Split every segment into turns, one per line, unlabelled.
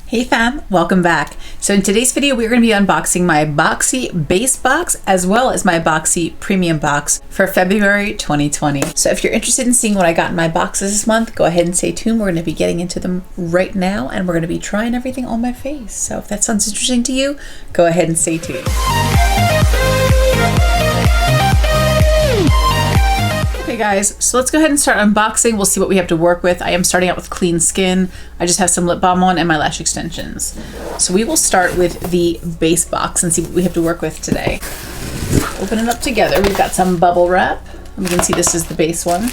Hey fam, welcome back. So in today's video, we're going to be unboxing my Boxy base box as well as my Boxy premium box for February 2020. So if you're interested in seeing what I got in my boxes this month, go ahead and stay tuned. We're going to be getting into them right now and we're going to be trying everything on my face. So if that sounds interesting to you, go ahead and stay tuned. Okay guys, so let's go ahead and start unboxing. We'll see what we have to work with. I am starting out with clean skin. I just have some lip balm on and my lash extensions. So we will start with the base box and see what we have to work with today. Open it up together. We've got some bubble wrap. And we can see this is the base one.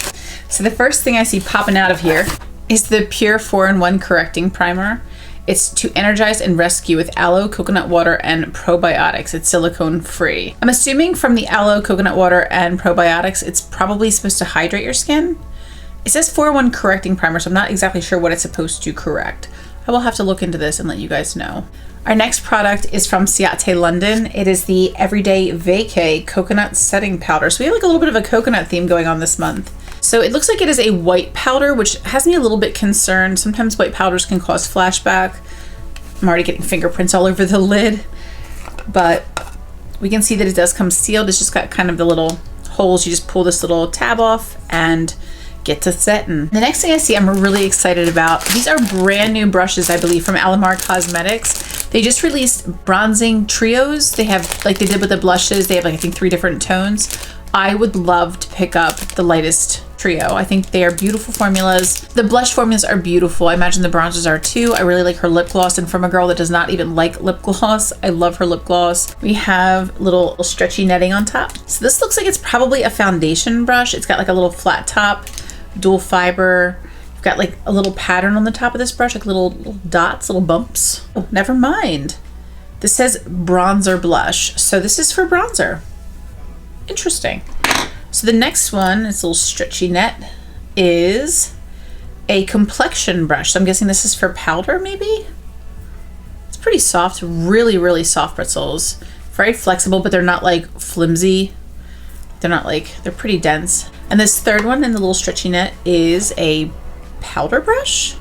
So the first thing I see popping out of here is the Pure 4-in-1 Correcting Primer. It's to energize and rescue with aloe, coconut water, and probiotics. It's silicone free. I'm assuming from the aloe, coconut water, and probiotics, it's probably supposed to hydrate your skin. It says 4-in-1 Correcting Primer, so I'm not exactly sure what it's supposed to correct. I will have to look into this and let you guys know. Our next product is from Ciate London. It is the Everyday Vacay Coconut Setting Powder. So we have like a little bit of a coconut theme going on this month. So it looks like it is a white powder, which has me a little bit concerned. Sometimes white powders can cause flashback. I'm already getting fingerprints all over the lid, but we can see that it does come sealed. It's just got kind of the little holes. You just pull this little tab off and get to setting. The next thing I see I'm really excited about, these are brand new brushes, I believe, from Alamar Cosmetics. They just released bronzing trios. They have, like they did with the blushes, they have like I think 3 different tones. I would love to pick up the lightest trio. I think they are beautiful formulas. The blush formulas are beautiful. I imagine the bronzers are too. I really like her lip gloss, and from a girl that does not even like lip gloss, I love her lip gloss. We have little stretchy netting on top. So this looks like it's probably a foundation brush. It's got like a little flat top, dual fiber. You've got like a little pattern on the top of this brush, like little dots, little bumps. Oh, never mind. This says bronzer blush. So this is for bronzer. Interesting. So the next one, this little stretchy net, is a complexion brush. So I'm guessing this is for powder, maybe? It's pretty soft, really, really soft bristles. Very flexible, but they're not like flimsy. They're not like, they're pretty dense. And this third one in the little stretchy net is a powder brush?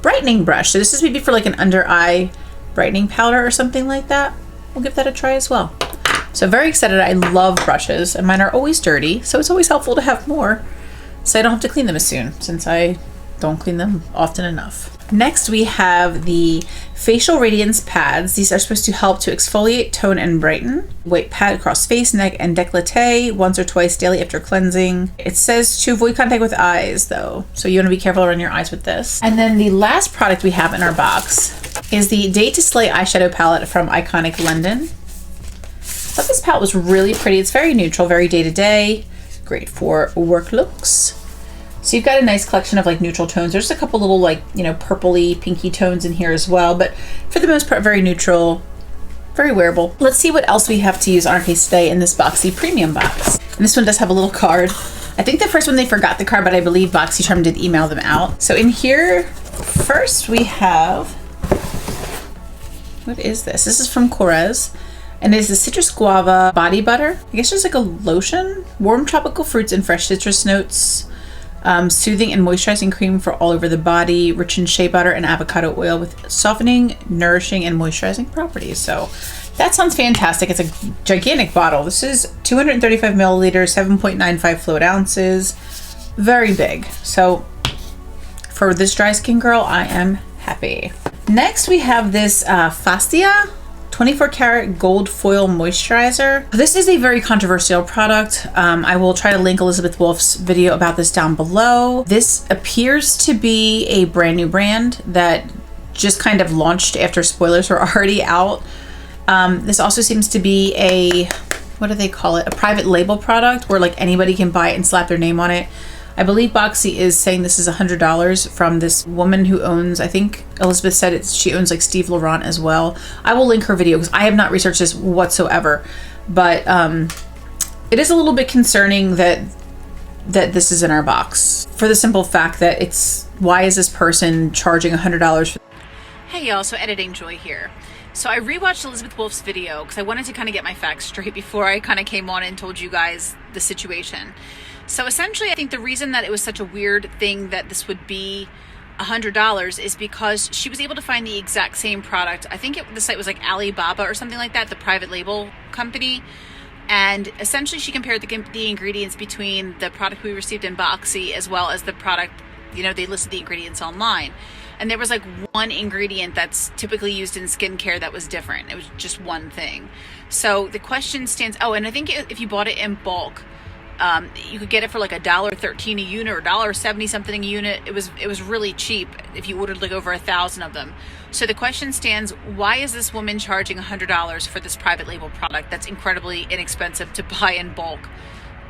Brightening brush. So this is maybe for like an under eye brightening powder or something like that. We'll give that a try as well. So very excited. I love brushes and mine are always dirty, so it's always helpful to have more so I don't have to clean them as soon since I don't clean them often enough. Next we have the Facial Radiance Pads. These are supposed to help to exfoliate, tone, and brighten. White pad across face, neck, and décolleté once or twice daily after cleansing. It says to avoid contact with eyes though, so you want to be careful around your eyes with this. And then the last product we have in our box is the Date to Slay eyeshadow palette from Iconic London. I thought this palette was really pretty. It's very neutral, very day-to-day, great for work looks. So you've got a nice collection of like neutral tones. There's a couple little like, you know, purpley, pinky tones in here as well, but for the most part, very neutral, very wearable. Let's see what else we have to use on our face today in this Boxy premium box. And this one does have a little card. I think the first one they forgot the card, but I believe BoxyCharm did email them out. So in here, first we have, what is this? This is from Corez. And it is the Citrus Guava Body Butter. I guess just like a lotion. Warm tropical fruits and fresh citrus notes. Soothing and moisturizing cream for all over the body. Rich in shea butter and avocado oil with softening, nourishing, and moisturizing properties. So that sounds fantastic. It's a gigantic bottle. This is 235 milliliters, 7.95 fluid ounces. Very big. So for this dry skin girl, I am happy. Next we have this Fastia 24 karat gold foil moisturizer. This is a very controversial product. I will try to link Elizabeth Wolf's video about this down below. This appears to be a brand new brand that just kind of launched after spoilers were already out. This also seems to be a, what do they call it? A private label product where like anybody can buy it and slap their name on it. I believe Boxy is saying this is $100 from this woman who owns, I think Elizabeth said she owns like Steve Laurent as well. I will link her video because I have not researched this whatsoever, but it is a little bit concerning that this is in our box for the simple fact that why is this person charging $100 for? Hey y'all, so Editing Joy here. So I rewatched Elizabeth Wolf's video because I wanted to kind of get my facts straight before I kind of came on and told you guys the situation. So essentially, I think the reason that it was such a weird thing that this would be
$100 is because she was able to find the exact same product. I think the site was like Alibaba or something like that, the private label company. And essentially she compared the ingredients between the product we received in Boxy as well as the product, you know, they listed the ingredients online. And there was like one ingredient that's typically used in skincare that was different. It was just one thing. So the question stands, oh, and I think if you bought it in bulk, you could get it for like $1.13 a unit or $1.70 something a unit. It was really cheap if you ordered like over 1,000 of them. So the question stands, why is this woman charging $100 for this private label product that's incredibly inexpensive to buy in bulk?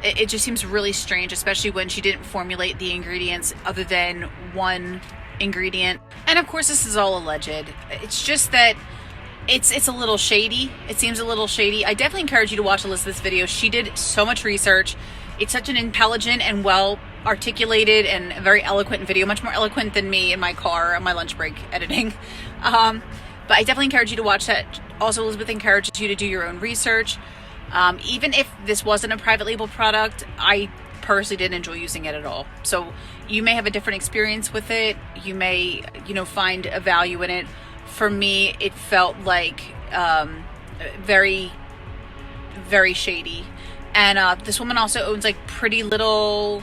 It just seems really strange, especially when she didn't formulate the ingredients other than one ingredient. And of course this is all alleged. It's just that it's a little shady. It seems a little shady. I definitely encourage you to watch Elizabeth's video. She did so much research. It's such an intelligent and well articulated and very eloquent video, much more eloquent than me in my car on my lunch break editing. But I definitely encourage you to watch that. Also, Elizabeth encourages you to do your own research. Even if this wasn't a private label product, I personally didn't enjoy using it at all. So you may have a different experience with it. You may, you know, find a value in it. For me, it felt like very, very shady. And this woman also owns like Pretty Little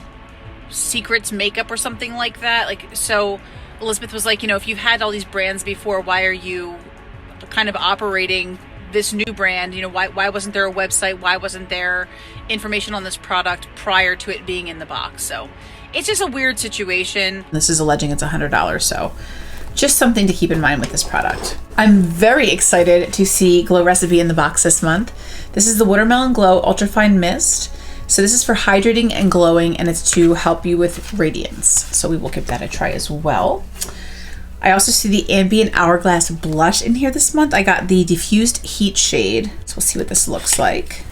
Secrets makeup or something like that. Like, so Elizabeth was like, you know, if you've had all these brands before, why are you kind of operating this new brand? You know, why wasn't there a website? Why wasn't there information on this product prior to it being in the box? So it's just a weird situation.
This is alleging it's $100, so just something to keep in mind with this product. I'm very excited to see Glow Recipe in the box this month. This is the Watermelon Glow Ultrafine Mist. So this is for hydrating and glowing, and it's to help you with radiance. So we will give that a try as well. I also see the Ambient Hourglass blush in here this month. I got the Diffused Heat shade. So we'll see what this looks like.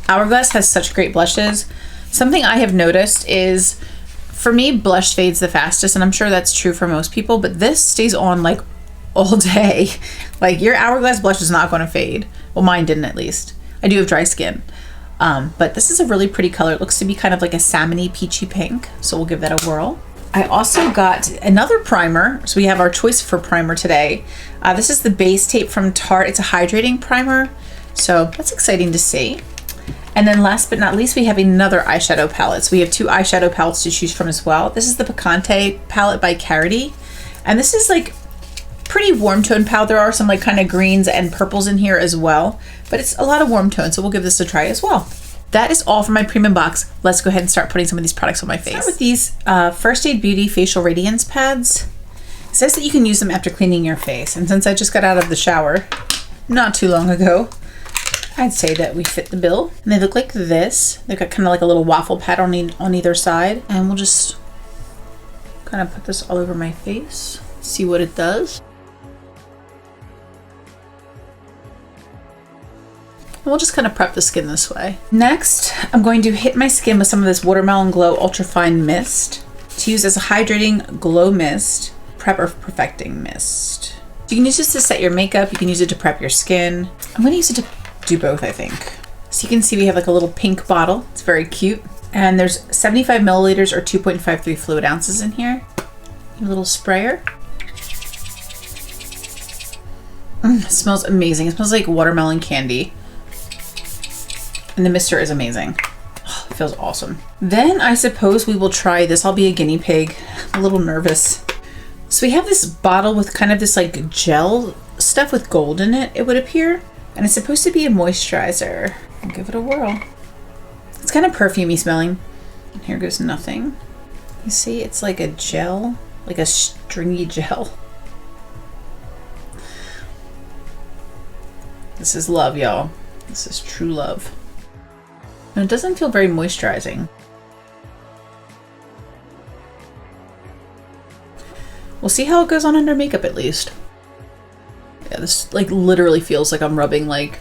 Hourglass has such great blushes. Something I have noticed is, for me, blush fades the fastest, and I'm sure that's true for most people, but this stays on like all day. Like, your Hourglass blush is not going to fade. Well, mine didn't, at least. I do have dry skin. But this is a really pretty color. It looks to be kind of like a salmon-y peachy pink, so we'll give that a whirl. I also got another primer. So we have our choice for primer today. This is the base tape from Tarte. It's a hydrating primer, so that's exciting to see. And then last but not least, we have another eyeshadow palette. So we have two eyeshadow palettes to choose from as well. This is the Picante palette by Carity. And this is like pretty warm tone palette. There are some like kind of greens and purples in here as well, but it's a lot of warm tones. So we'll give this a try as well. That is all for my premium box. Let's go ahead and start putting some of these products on my face. Start with these First Aid Beauty Facial Radiance Pads. It says that you can use them after cleaning your face. And since I just got out of the shower not too long ago, I'd say that we fit the bill. And they look like this. They've got kind of like a little waffle pad on either side. And we'll just kind of put this all over my face, see what it does. And we'll just kind of prep the skin this way. Next, I'm going to hit my skin with some of this Watermelon Glow Ultrafine Mist to use as a hydrating glow mist, prep or perfecting mist. You can use this to set your makeup. You can use it to prep your skin. I'm going to use it to do both, I think. So you can see we have like a little pink bottle. It's very cute. And there's 75 milliliters or 2.53 fluid ounces in here. A little sprayer. It smells amazing. It smells like watermelon candy. And the mister is amazing. Oh, it feels awesome. Then I suppose we will try this. I'll be a guinea pig. I'm a little nervous. So we have this bottle with kind of this like gel stuff with gold in it, it would appear. And it's supposed to be a moisturizer. I'll give it a whirl. It's kind of perfumey smelling. And here goes nothing. You see, it's like a gel, like a stringy gel. This is love, y'all. This is true love. And it doesn't feel very moisturizing. We'll see how it goes on under makeup at least. Yeah, this like literally feels like I'm rubbing like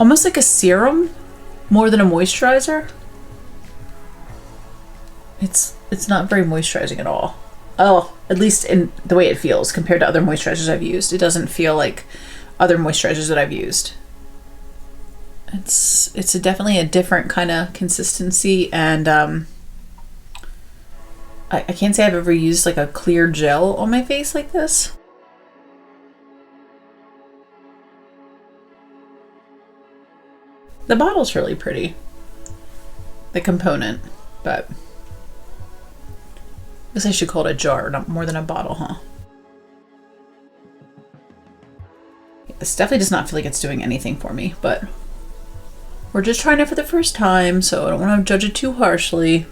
almost like a serum more than a moisturizer. It's not very moisturizing at all. Oh, at least in the way it feels compared to other moisturizers I've used. It doesn't feel like other moisturizers that I've used. It's definitely a different kind of consistency, and I can't say I've ever used like a clear gel on my face like this. The bottle's really pretty, the component, but I guess I should call it a jar, not more than a bottle, huh? This definitely does not feel like it's doing anything for me, but we're just trying it for the first time, so I don't want to judge it too harshly.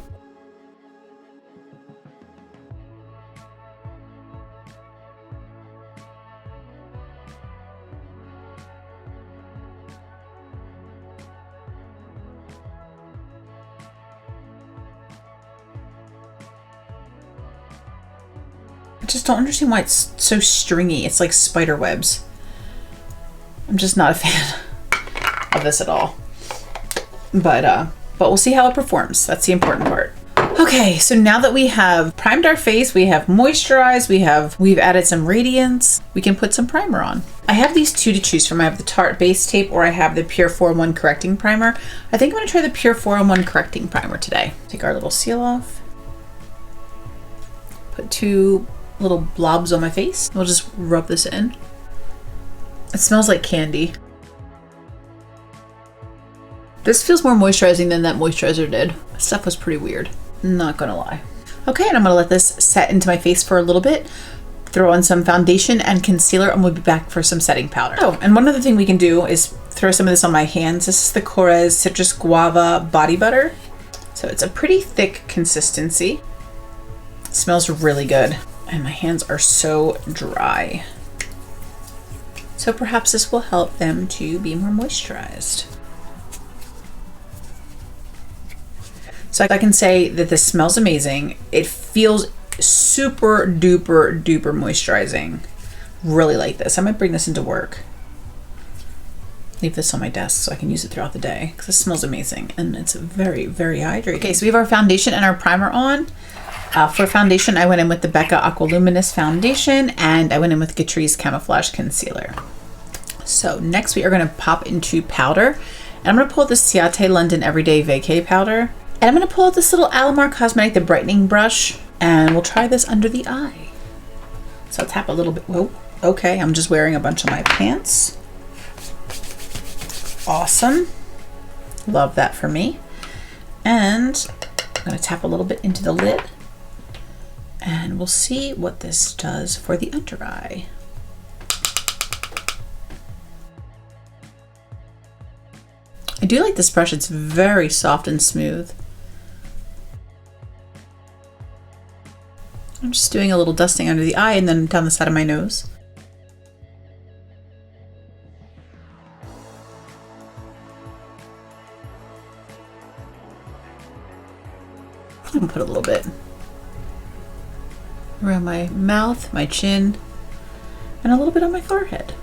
I just don't understand why it's so stringy. It's like spider webs. I'm just not a fan of this at all. But we'll see how it performs. That's the important part. Okay, so now that we have primed our face, we have moisturized, we've added some radiance, we can put some primer on. I have these two to choose from. I have the Tarte Base Tape or I have the Pure 4-in-1 Correcting Primer. I think I'm gonna try the Pure 4-in-1 Correcting Primer today. Take our little seal off. Put 2 little blobs on my face. We'll just rub this in. It smells like candy. This feels more moisturizing than that moisturizer did. Stuff was pretty weird, not gonna lie. Okay, and I'm gonna let this set into my face for a little bit, throw on some foundation and concealer, and we'll be back for some setting powder. Oh, and one other thing we can do is throw some of this on my hands. This is the Korres Citrus Guava Body Butter. So it's a pretty thick consistency. It smells really good. And my hands are so dry. So perhaps this will help them to be more moisturized. So I can say that this smells amazing. It feels super duper duper moisturizing. Really like this. I might bring this into work. Leave this on my desk so I can use it throughout the day because it smells amazing and it's very, very hydrating. Okay, so we have our foundation and our primer on. For foundation, I went in with the Becca Aqualuminous Foundation and I went in with Catrice Camouflage Concealer. So next we are going to pop into powder. And I'm going to pull out the Ciate London Everyday Vacay Powder. And I'm going to pull out this little Alamar Cosmetic, the brightening brush. And we'll try this under the eye. So I'll tap a little bit. Whoa, okay, I'm just wearing a bunch of my pants. Awesome. Love that for me. And I'm going to tap a little bit into the lid. And we'll see what this does for the under eye. I do like this brush. It's very soft and smooth. I'm just doing a little dusting under the eye and then down the side of my nose. I'm gonna put a little bit around my mouth, my chin, and a little bit on my forehead.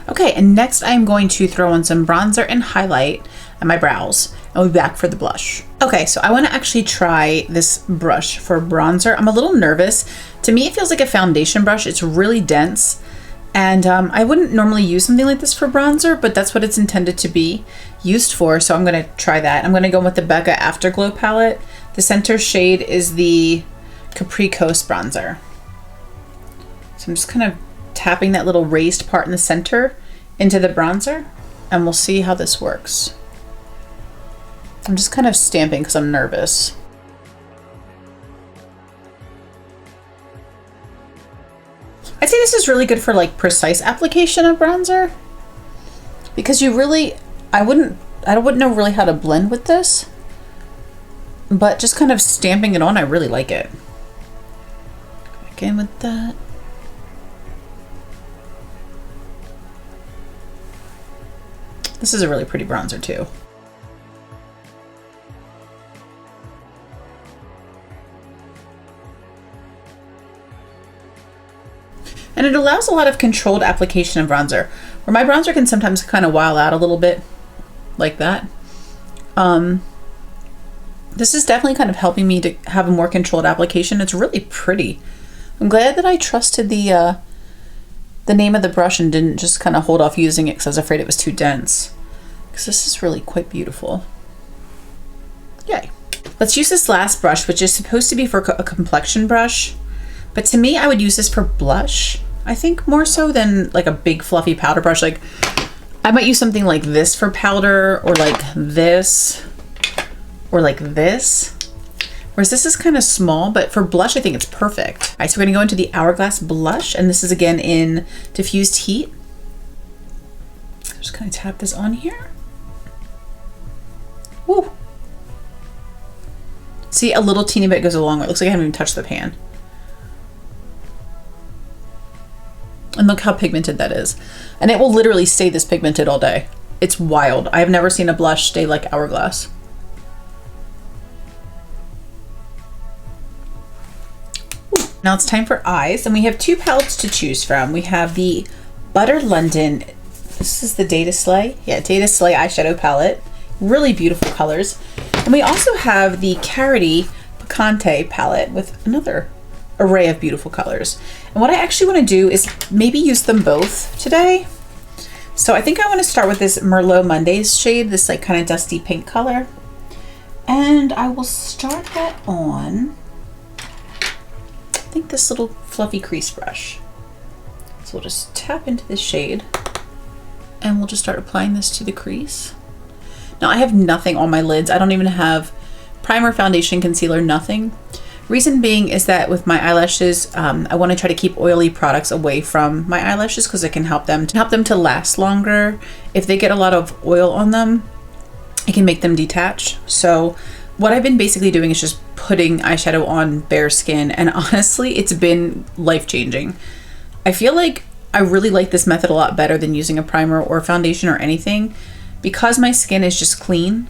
Okay, and next I'm going to throw on some bronzer and highlight on my brows, and we'll be back for the blush. Okay, so I want to actually try this brush for bronzer. I'm a little nervous. To me, it feels like a foundation brush. It's really dense, and I wouldn't normally use something like this for bronzer, but that's what it's intended to be used for, so I'm going to try that. I'm going to go with the Becca Afterglow palette. The center shade is the Capri Coast bronzer. So I'm just kind of tapping that little raised part in the center into the bronzer, and we'll see how this works. I'm just kind of stamping because I'm nervous. I'd say this is really good for like precise application of bronzer because you really, I wouldn't know really how to blend with this, but just kind of stamping it on, I really like it. Again with that. This is a really pretty bronzer too. And it allows a lot of controlled application of bronzer, where my bronzer can sometimes kind of while out a little bit like that. This is definitely kind of helping me to have a more controlled application. It's really pretty. I'm glad that I trusted the the name of the brush and didn't just kind of hold off using it because I was afraid it was too dense. Because this is really quite beautiful. Yay. Let's use this last brush, which is supposed to be for a complexion brush. But to me, I would use this for blush, I think, more so than like a big fluffy powder brush. Like, I might use something like this for powder, or like this, or like this. Whereas this is kind of small, but for blush, I think it's perfect. All right, so we're gonna go into the Hourglass blush, and this is again in Diffused Heat. Just kind of tap this on here. Woo. See, a little teeny bit goes a long way. It looks like I haven't even touched the pan. And look how pigmented that is. And it will literally stay this pigmented all day. It's wild. I have never seen a blush stay like Hourglass. Ooh. Now it's time for eyes, and we have two palettes to choose from. We have the Butter London. This is the Data Slay. Yeah, Data Slay eyeshadow palette. Really beautiful colors. And we also have the Carity Picante palette with another array of beautiful colors. And what I actually want to do is maybe use them both today. So I think I want to start with this Merlot Mondays shade, this like kind of dusty pink color. And I will start that on, I think, this little fluffy crease brush. So we'll just tap into this shade and we'll just start applying this to the crease. Now I have nothing on my lids. I don't even have primer, foundation, concealer, nothing. Reason being is that with my eyelashes, I want to try to keep oily products away from my eyelashes because it can help them to last longer. If they get a lot of oil on them, it can make them detach. So what I've been basically doing is just putting eyeshadow on bare skin, and honestly, it's been life-changing. I feel like I really like this method a lot better than using a primer or foundation or anything. Because my skin is just clean,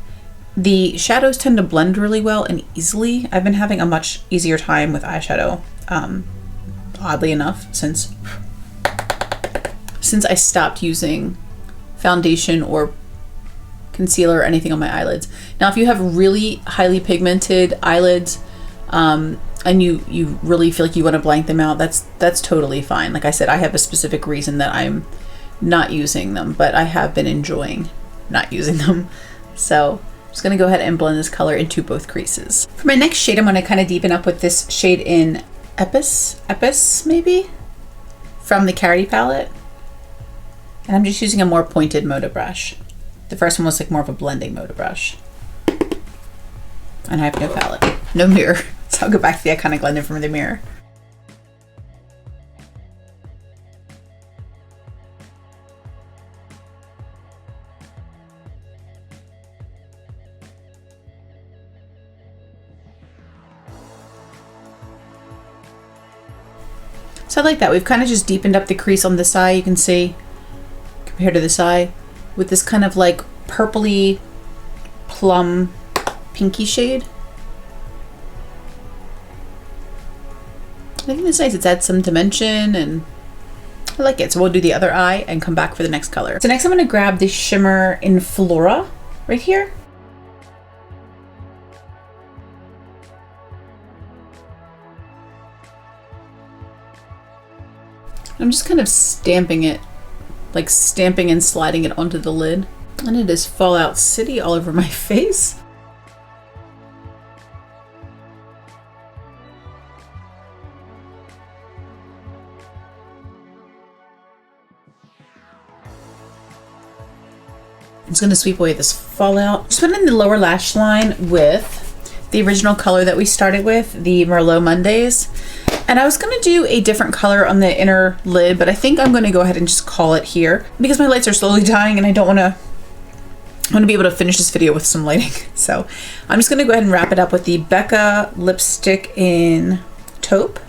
the shadows tend to blend really well and easily. I've been having a much easier time with eyeshadow, oddly enough, since I stopped using foundation or concealer or anything on my eyelids. Now, if you have really highly pigmented eyelids, and you really feel like you want to blank them out, that's totally fine. Like I said, I have a specific reason that I'm not using them, but I have been enjoying not using them. So I'm just gonna go ahead and blend this color into both creases. For my next shade, I'm gonna kind of deepen up with this shade in Epis maybe, from the Carity palette. And I'm just using a more pointed Moda brush. The first one was like more of a blending Moda brush. And I have no palette, no mirror. So I'll go back to the Iconic London from the mirror. So I like that. We've kind of just deepened up the crease on this eye, you can see, compared to this eye, with this kind of like purpley plum pinky shade. I think it's nice. It's adds some dimension and I like it. So we'll do the other eye and come back for the next color. So next I'm going to grab the shimmer in Flora right here. I'm just kind of stamping it, like stamping and sliding it onto the lid. And it is Fallout City all over my face. I'm just going to sweep away this fallout. Just went in the lower lash line with the original color that we started with, the Merlot Mondays. And I was going to do a different color on the inner lid, but I think I'm going to go ahead and just call it here because my lights are slowly dying and I don't want to, I want to be able to finish this video with some lighting. So I'm just going to go ahead and wrap it up with the Becca lipstick in Taupe.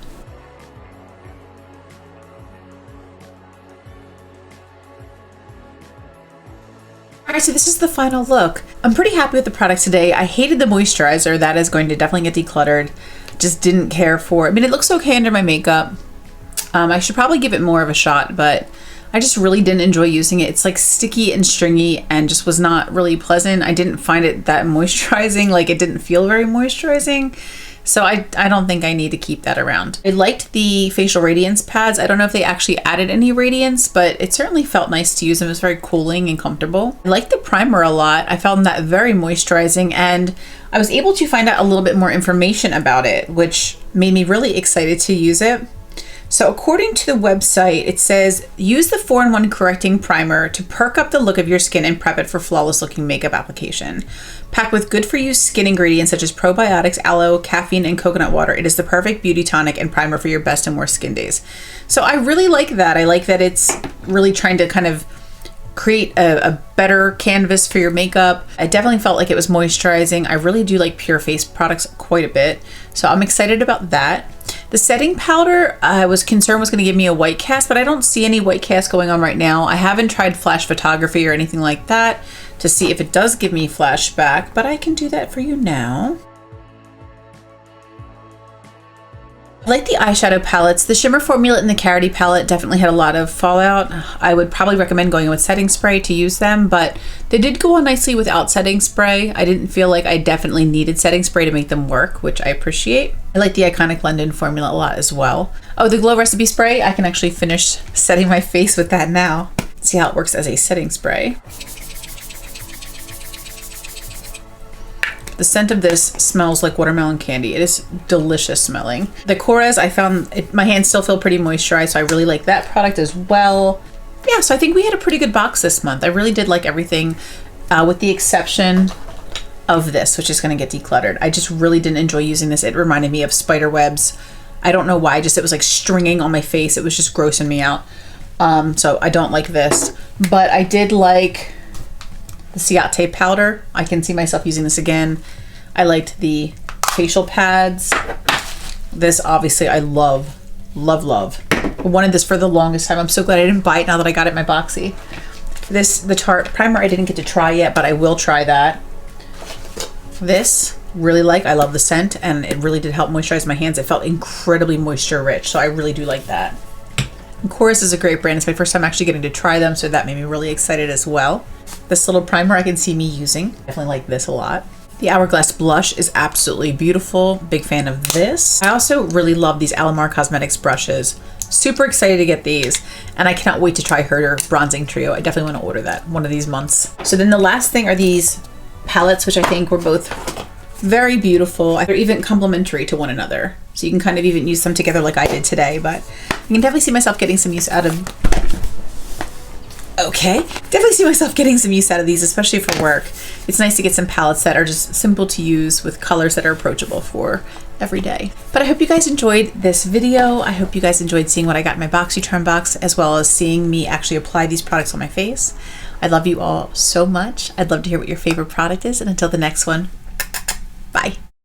Alright, so this is the final look. I'm pretty happy with the product today. I hated the moisturizer. That is going to definitely get decluttered. Just didn't care for it. I mean, it looks okay under my makeup. I should probably give it more of a shot, but I just really didn't enjoy using it. It's like sticky and stringy and just was not really pleasant. I didn't find it that moisturizing. Like it didn't feel very moisturizing. So I don't think I need to keep that around. I liked the facial radiance pads. I don't know if they actually added any radiance, but it certainly felt nice to use them. It was very cooling and comfortable. I liked the primer a lot. I found that very moisturizing, and I was able to find out a little bit more information about it, which made me really excited to use it. So according to the website, it says, use the 4-in-1 correcting primer to perk up the look of your skin and prep it for flawless looking makeup application. Packed with good for you skin ingredients such as probiotics, aloe, caffeine, and coconut water, it is the perfect beauty tonic and primer for your best and worst skin days. So I really like that. I like that it's really trying to kind of create a better canvas for your makeup. I definitely felt like it was moisturizing. I really do like Pure Face products quite a bit, so I'm excited about that. The setting powder, I was concerned was going to give me a white cast, but I don't see any white cast going on right now. I haven't tried flash photography or anything like that to see if it does give me flashback, but I can do that for you now. I like the eyeshadow palettes. The shimmer formula in the Carity palette definitely had a lot of fallout. I would probably recommend going with setting spray to use them, but they did go on nicely without setting spray. I didn't feel like I definitely needed setting spray to make them work, which I appreciate. I like the Iconic London formula a lot as well. Oh, the Glow Recipe Spray, I can actually finish setting my face with that now. See how it works as a setting spray. The scent of this smells like watermelon candy. It is delicious smelling. The Korres, I found my hands still feel pretty moisturized, so I really like that product as well. Yeah, so I think we had a pretty good box this month. I really did like everything with the exception of this, which is going to get decluttered. I just really didn't enjoy using this. It reminded me of spider webs. I don't know why, just it was like stringing on my face. It was just grossing me out. So I don't like this, but I did like the Ciate powder. I can see myself using this again. I liked the facial pads. This obviously I love, love, love. I wanted this for the longest time. I'm so glad I didn't buy it now that I got it in my Boxy. This, the Tarte primer, I didn't get to try yet, but I will try that. This, really like. I love the scent, and it really did help moisturize my hands. It felt incredibly moisture rich, so I really do like that. And Korres is a great brand. It's my first time actually getting to try them, so that made me really excited as well. This little primer I can see me using. Definitely like this a lot. The Hourglass blush is absolutely beautiful. Big fan of this. I also really love these Alamar Cosmetics brushes. Super excited to get these, and I cannot wait to try her bronzing trio. I definitely want to order that one of these months. So then the last thing are these palettes, which I think were both very beautiful. They're even complementary to one another, so you can kind of even use them together like I did today, but I can definitely see myself getting some use out of these, especially for work. It's nice to get some palettes that are just simple to use with colors that are approachable for every day. But I hope you guys enjoyed this video. I hope you guys enjoyed seeing what I got in my BoxyCharm box, as well as seeing me actually apply these products on my face. I love you all so much. I'd love to hear what your favorite product is, and until the next one, bye.